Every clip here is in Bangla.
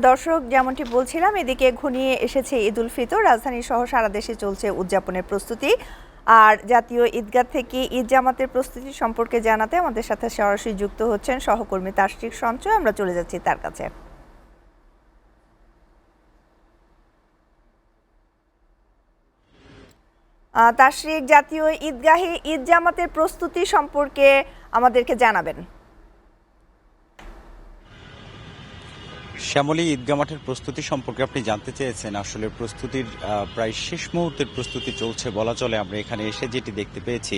দর্শক, যেমনটি বলছিলাম, এদিকে ঘনিয়ে এসেছে ঈদ উল ফিতর। রাজধানী সহ সারা দেশে চলছে উদযাপনের প্রস্তুতি। আর জাতীয় ঈদগাহ থেকে ঈদ জামাতের প্রস্তুতি সম্পর্কে জানাতে আমাদের সাথে সরাসরি যুক্ত হচ্ছেন সহকর্মী তাশরিক সঞ্চয়। আমরা চলে যাচ্ছি তার কাছে। তাশরিক, জাতীয় ঈদগাহে ঈদ জামাতের প্রস্তুতি সম্পর্কে আমাদেরকে জানাবেন। শ্যামলী, ঈদগাহ মাঠের প্রস্তুতি সম্পর্কে আপনি জানতে চেয়েছেন। আসলে প্রস্তুতির প্রায় শেষ মুহূর্তের প্রস্তুতি চলছে বলা চলে। আমরা এখানে এসে যেটি দেখতে পেয়েছি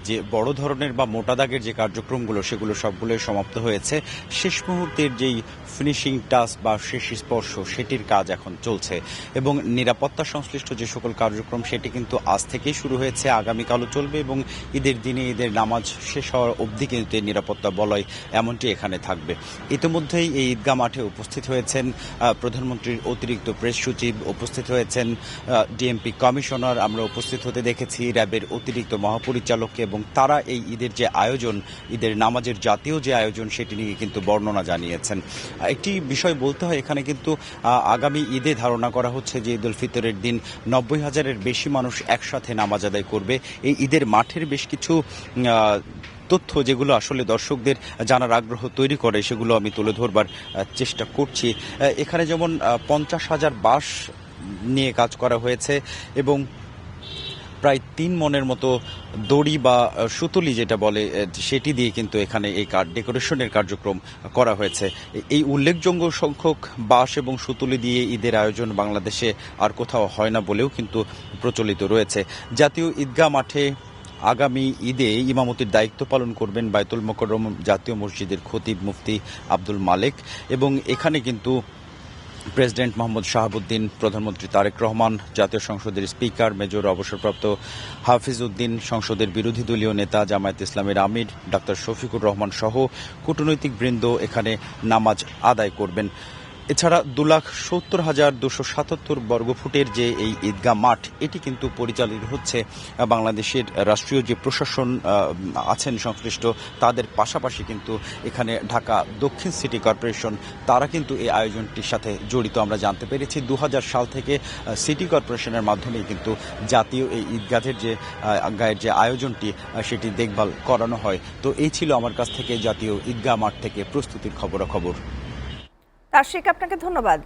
যে বড় ধরনের বা মোটা দাগের যে কার্যক্রমগুলো সেগুলো সবগুলোই সমাপ্ত হয়েছে। শেষ মুহূর্তের যেই ফিনিশিং টাচ বা শেষ স্পর্শ সেটির কাজ এখন চলছে এবং নিরাপত্তা সংশ্লিষ্ট যে সকল কার্যক্রম সেটি কিন্তু আজ থেকেই শুরু হয়েছে, আগামীকালও চলবে এবং ঈদের দিনে ঈদের নামাজ শেষ হওয়ার অবধি কিন্তু এই নিরাপত্তা বলয় এমনটি এখানে থাকবে। ইতিমধ্যেই এই ঈদগাহ মাঠে উপস্থিত হয়েছেন প্রধানমন্ত্রীর অতিরিক্ত প্রেস সচিব, উপস্থিত হয়েছেন ডিএমপি কমিশনার, আমরা উপস্থিত হতে দেখেছি র্যাবের অতিরিক্ত মহাপরিচালককে, এবং তারা এই ঈদের যে আয়োজন, ঈদের নামাজের জাতীয় যে আয়োজন সেটি নিয়ে কিন্তু বর্ণনা জানিয়েছেন। একটি বিষয় বলতে হয়, এখানে কিন্তু আগামী ঈদে ধারণা করা হচ্ছে যে ঈদ উল ফিতরের দিন 90,000-এর বেশি মানুষ একসাথে নামাজ আদায় করবে। এই ঈদের মাঠের বেশ কিছু তথ্য যেগুলো আসলে দর্শকদের জানার আগ্রহ তৈরি করে সেগুলো আমি তুলে ধরবার চেষ্টা করছি। এখানে যেমন 50,000 বাঁশ নিয়ে কাজ করা হয়েছে এবং প্রায় 3 মনের মতো দড়ি বা সুতলি যেটা বলে সেটি দিয়ে কিন্তু এখানে এই ডেকোরেশনের কার্যক্রম করা হয়েছে। এই উল্লেখযোগ্য সংখ্যক বাঁশ এবং সুতলি দিয়ে ঈদের আয়োজন বাংলাদেশে আর কোথাও হয় না বলেও কিন্তু প্রচলিত রয়েছে। জাতীয় ঈদগাহ মাঠে আগামী ঈদে ইমামতির দায়িত্ব পালন করবেন বায়তুল মোকাররম জাতীয় মসজিদের খতিব মুফতি আব্দুল মালেক, এবং এখানে কিন্তু প্রেসিডেন্ট মোহাম্মদ শাহাবুদ্দিন, প্রধানমন্ত্রী তারেক রহমান, জাতীয় সংসদের স্পিকার মেজর অবসরপ্রাপ্ত হাফিজ উদ্দিন, সংসদের বিরোধী দলীয় নেতা জামায়াত ইসলামের আমির ডাক্তার শফিকুর রহমান সহ কূটনৈতিক বৃন্দ এখানে নামাজ আদায় করবেন। এছাড়া 2,70,277 বর্গফুটের যে এই ঈদগাহ মাঠ এটি কিন্তু পরিচালিত হচ্ছে বাংলাদেশের রাষ্ট্রীয় যে প্রশাসন আছেন সংশ্লিষ্ট তাদের পাশাপাশি কিন্তু এখানে ঢাকা দক্ষিণ সিটি কর্পোরেশন তারা কিন্তু এই আয়োজনটির সাথে জড়িত। আমরা জানতে পেরেছি 2000 সাল থেকে সিটি কর্পোরেশনের মাধ্যমেই কিন্তু জাতীয় এই ঈদগাহের যে আয়োজনটি সেটি দেখভাল করানো হয়। তো এই ছিল আমার কাছ থেকে জাতীয় ঈদগাহ মাঠ থেকে প্রস্তুতির খবরাখবর। তাশরিক, আপনাকে ধন্যবাদ।